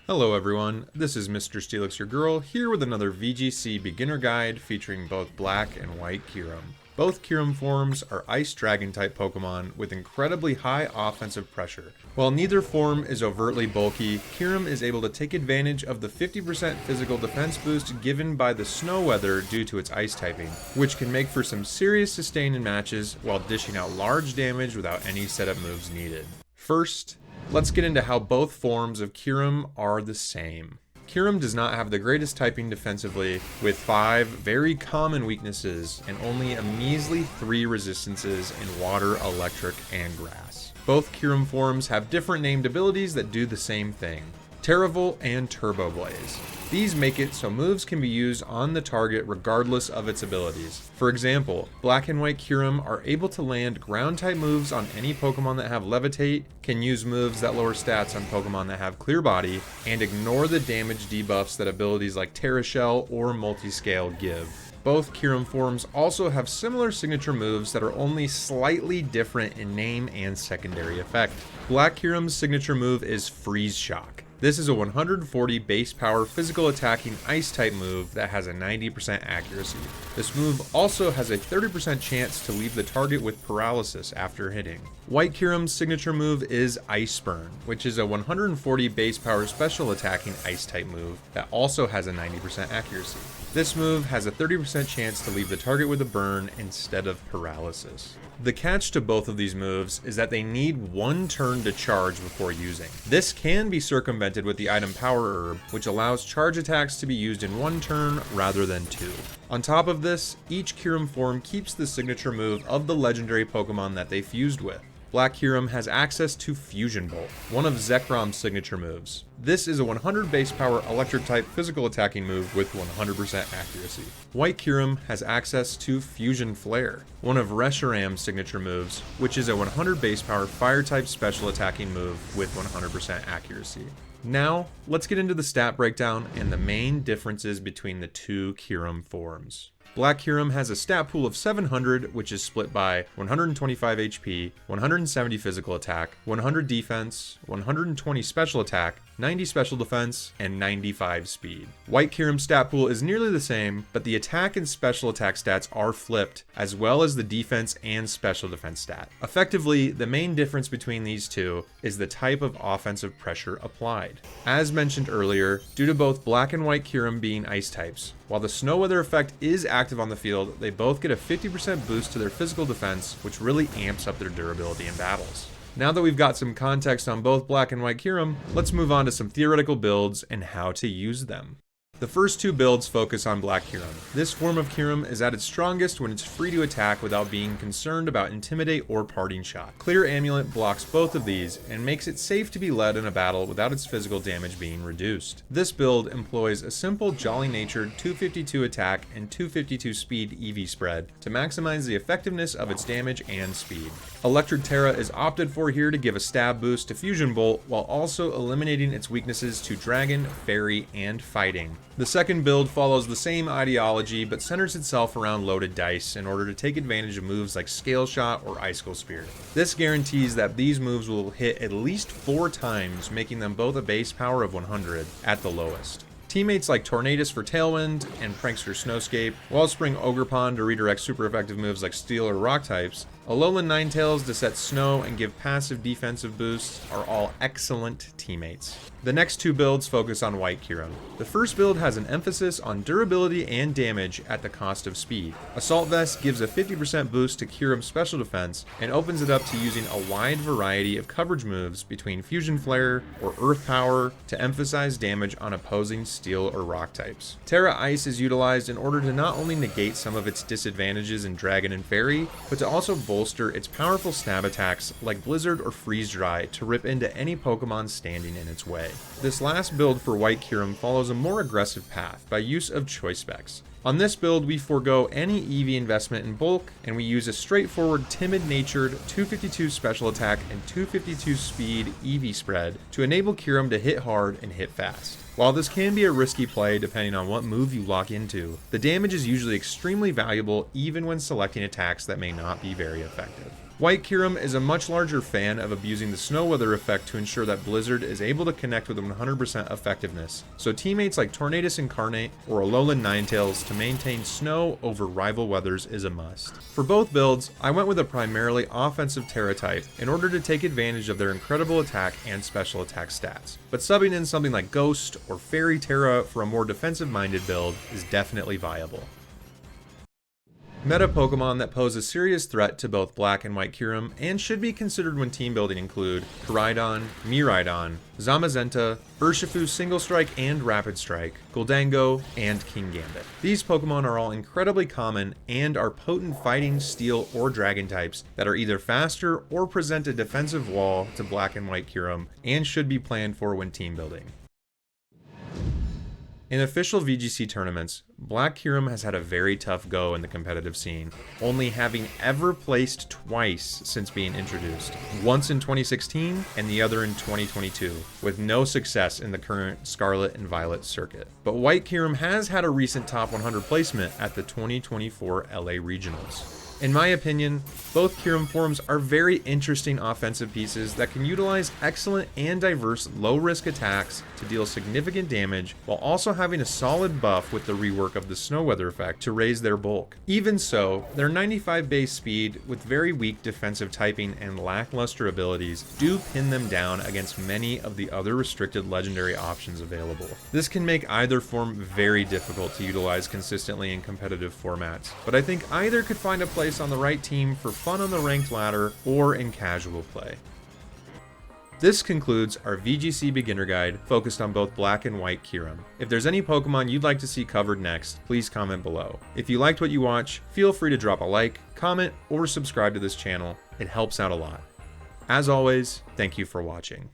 Hello everyone, this is Mr. Steelix your girl, here with another VGC beginner guide featuring both Black and White Kyurem. Both Kyurem forms are Ice Dragon type Pokemon with incredibly high offensive pressure. While neither form is overtly bulky, Kyurem is able to take advantage of the 50% physical defense boost given by the snow weather due to its ice typing, which can make for some serious sustain in matches while dishing out large damage without any setup moves needed. First, let's get into how both forms of Kyurem are the same. Kyurem does not have the greatest typing defensively, with 5 very common weaknesses and only a measly 3 resistances in water, electric, and grass. Both Kyurem forms have different named abilities that do the same thing: Terravolt and Turbo Blaze. These make it so moves can be used on the target regardless of its abilities. For example, Black and White Kyurem are able to land ground type moves on any Pokemon that have Levitate, can use moves that lower stats on Pokemon that have Clear Body, and ignore the damage debuffs that abilities like Terra Shell or Multiscale give. Both Kyurem forms also have similar signature moves that are only slightly different in name and secondary effect. Black Kyurem's signature move is Freeze Shock. This is a 140 base power physical attacking ice type move that has a 90% accuracy. This move also has a 30% chance to leave the target with paralysis after hitting. White Kyurem's signature move is Ice Burn, which is a 140 base power special attacking ice type move that also has a 90% accuracy. This move has a 30% chance to leave the target with a burn instead of paralysis. The catch to both of these moves is that they need one turn to charge before using. This can be circumvented with the item Power Herb, which allows charge attacks to be used in one turn rather than 2. On top of this, each Kyurem form keeps the signature move of the legendary Pokemon that they fused with. Black Kyurem has access to Fusion Bolt, one of Zekrom's signature moves. This is a 100 base power electric type physical attacking move with 100% accuracy. White Kyurem has access to Fusion Flare, one of Reshiram's signature moves, which is a 100 base power fire type special attacking move with 100% accuracy. Now, let's get into the stat breakdown and the main differences between the two Kyurem forms. Black Kyurem has a stat pool of 700, which is split by 125 HP, 170 physical attack, 100 defense, 120 special attack, 90 special defense, and 95 speed. White Kyurem's stat pool is nearly the same, but the attack and special attack stats are flipped, as well as the defense and special defense stat. Effectively, the main difference between these two is the type of offensive pressure applied. As mentioned earlier, due to both Black and White Kyurem being ice types, while the snow weather effect is active on the field, they both get a 50% boost to their physical defense, which really amps up their durability in battles. Now that we've got some context on both Black and White Kyurem, let's move on to some theoretical builds and how to use them. The first two builds focus on Black Kyurem. This form of Kyurem is at its strongest when it's free to attack without being concerned about Intimidate or Parting Shot. Clear Amulet blocks both of these and makes it safe to be led in a battle without its physical damage being reduced. This build employs a simple jolly-natured 252 attack and 252 speed EV spread to maximize the effectiveness of its damage and speed. Electric Terra is opted for here to give a stab boost to Fusion Bolt while also eliminating its weaknesses to Dragon, Fairy, and Fighting. The second build follows the same ideology but centers itself around loaded dice in order to take advantage of moves like Scale Shot or Icicle Spear. This guarantees that these moves will hit at least 4 times, making them both a base power of 100 at the lowest. Teammates like Tornadus for Tailwind and Prankster Snowscape, Wellspring Ogerpon to redirect super effective moves like Steel or Rock types, Alolan Ninetales to set snow and give passive defensive boosts are all excellent teammates. The next two builds focus on White Kyurem. The first build has an emphasis on durability and damage at the cost of speed. Assault Vest gives a 50% boost to Kyurem's special defense and opens it up to using a wide variety of coverage moves between Fusion Flare or Earth Power to emphasize damage on opposing Steel or Rock types. Terra Ice is utilized in order to not only negate some of its disadvantages in Dragon and Fairy, but to also bolster its powerful stab attacks like Blizzard or Freeze Dry to rip into any Pokemon standing in its way. This last build for White Kyurem follows a more aggressive path by use of choice specs. On this build, we forego any EV investment in bulk, and we use a straightforward timid-natured 252 special attack and 252 speed EV spread to enable Kyurem to hit hard and hit fast. While this can be a risky play depending on what move you lock into, the damage is usually extremely valuable even when selecting attacks that may not be very effective. White Kyurem is a much larger fan of abusing the snow weather effect to ensure that Blizzard is able to connect with 100% effectiveness, so teammates like Tornadus Incarnate or Alolan Ninetales to maintain snow over rival weathers is a must. For both builds, I went with a primarily offensive Terra type in order to take advantage of their incredible attack and special attack stats, but subbing in something like Ghost or Fairy Terra for a more defensive-minded build is definitely viable. Meta Pokemon that pose a serious threat to both Black and White Kyurem and should be considered when team building include Koraidon, Miraidon, Zamazenta, Urshifu Single Strike and Rapid Strike, Gholdengo, and Kingambit. These Pokemon are all incredibly common and are potent fighting, steel, or dragon types that are either faster or present a defensive wall to Black and White Kyurem and should be planned for when team building. In official VGC tournaments, Black Kyurem has had a very tough go in the competitive scene, only having ever placed twice since being introduced, once in 2016 and the other in 2022, with no success in the current Scarlet and Violet circuit. But White Kyurem has had a recent top 100 placement at the 2024 LA Regionals. In my opinion, both Kyurem forms are very interesting offensive pieces that can utilize excellent and diverse low-risk attacks to deal significant damage while also having a solid buff with the rework of the snow weather effect to raise their bulk. Even so, their 95 base speed with very weak defensive typing and lackluster abilities do pin them down against many of the other restricted legendary options available. This can make either form very difficult to utilize consistently in competitive formats, but I think either could find a place on the right team for fun on the ranked ladder or in casual play. This concludes our VGC beginner guide focused on both Black and White Kyurem. If there's any Pokemon you'd like to see covered next, please comment below. If you liked what you watch, feel free to drop a like, comment, or subscribe to this channel. It helps out a lot. As always, thank you for watching.